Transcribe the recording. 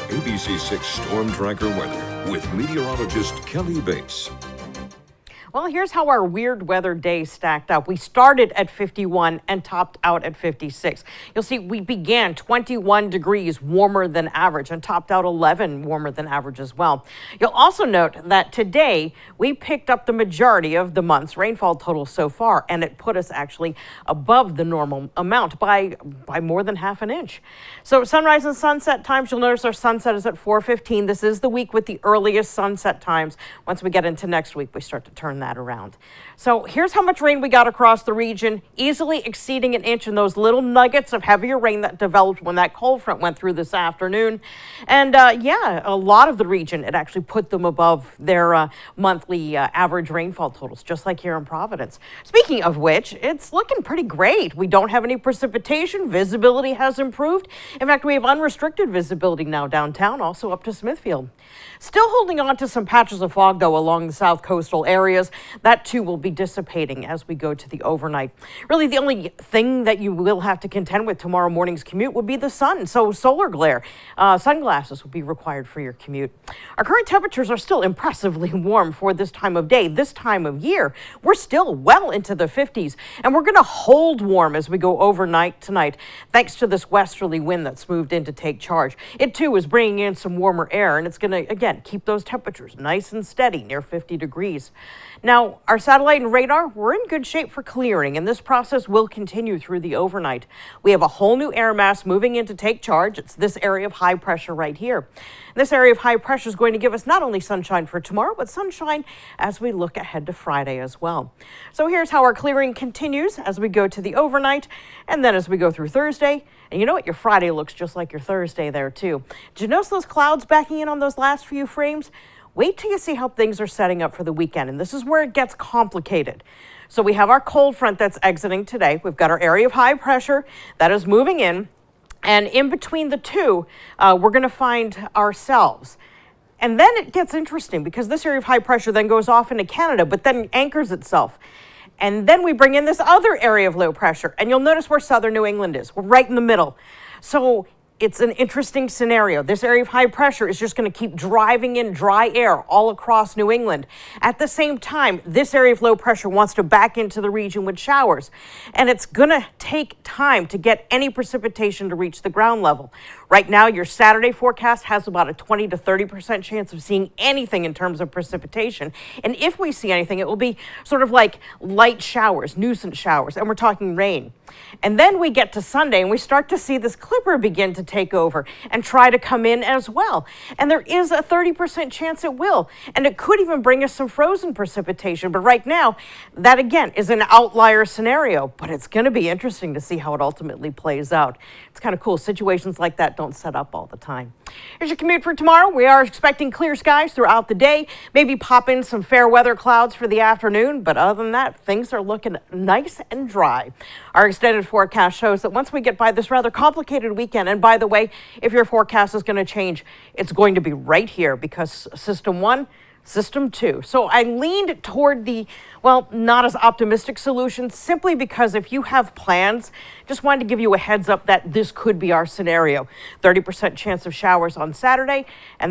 ABC6 Storm Tracker weather with meteorologist Kelly Bates. Well, here's how our weird weather day stacked up. We started at 51 and topped out at 56. You'll see we began 21 degrees warmer than average and topped out 11 warmer than average as well. You'll also note that today we picked up the majority of the month's rainfall total so far, and it put us actually above the normal amount by more than half an inch. So sunrise and sunset times, you'll notice our sunset is at 4:15. This is the week with the earliest sunset times. Once we get into next week, we start to turn that around. So here's how much rain we got across the region, easily exceeding an inch in those little nuggets of heavier rain that developed when that cold front went through this afternoon. And yeah, a lot of the region, it actually put them above their monthly average rainfall totals, just like here in Providence. Speaking of which, it's looking pretty great. We don't have any precipitation. Visibility has improved. In fact, we have unrestricted visibility now downtown, also up to Smithfield. Still holding on to some patches of fog, though, along the south coastal areas. That, too, will be dissipating as we go to the overnight. Really, the only thing that you will have to contend with tomorrow morning's commute would be the sun. So solar glare. Sunglasses will be required for your commute. Our current temperatures are still impressively warm for this time of day, this time of year. We're still well into the 50s, and we're going to hold warm as we go overnight tonight, thanks to this westerly wind that's moved in to take charge. It, too, is bringing in some warmer air, and it's going to, again, keep those temperatures nice and steady near 50 degrees. Now, our satellite and radar, we're in good shape for clearing, and this process will continue through the overnight. We have a whole new air mass moving in to take charge. It's this area of high pressure right here. This area of high pressure is going to give us not only sunshine for tomorrow, but sunshine as we look ahead to Friday as well. So here's how our clearing continues as we go to the overnight, and then as we go through Thursday. And you know what? Your Friday looks just like your Thursday there, too. Did you notice those clouds backing in on those last few frames? Wait till you see how things are setting up for the weekend, and this is where it gets complicated. So we have our cold front that's exiting today. We've got our area of high pressure that is moving in, and in between the two, we're going to find ourselves. And then it gets interesting because this area of high pressure then goes off into Canada, but then anchors itself. And then we bring in this other area of low pressure, and you'll notice where southern New England is. We're right in the middle. So it's an interesting scenario. This area of high pressure is just going to keep driving in dry air all across New England. At the same time, this area of low pressure wants to back into the region with showers. And it's going to take time to get any precipitation to reach the ground level. Right now, your Saturday forecast has about a 20 to 30% chance of seeing anything in terms of precipitation. And if we see anything, it will be sort of like light showers, nuisance showers, and we're talking rain. And then we get to Sunday and we start to see this clipper begin to take over and try to come in as well. And there is a 30% chance it will. And it could even bring us some frozen precipitation. But right now, that again is an outlier scenario. But it's going to be interesting to see how it ultimately plays out. It's kind of cool. Situations like that don't set up all the time. Here's your commute for tomorrow. We are expecting clear skies throughout the day. Maybe pop in some fair weather clouds for the afternoon. But other than that, things are looking nice and dry. Our extended forecast shows that once we get by this rather complicated weekend, and by the way, if your forecast is going to change, it's going to be right here because System 1, System 2. So I leaned toward the, well, not as optimistic solution simply because if you have plans, just wanted to give you a heads up that this could be our scenario. 30% chance of showers on Saturday and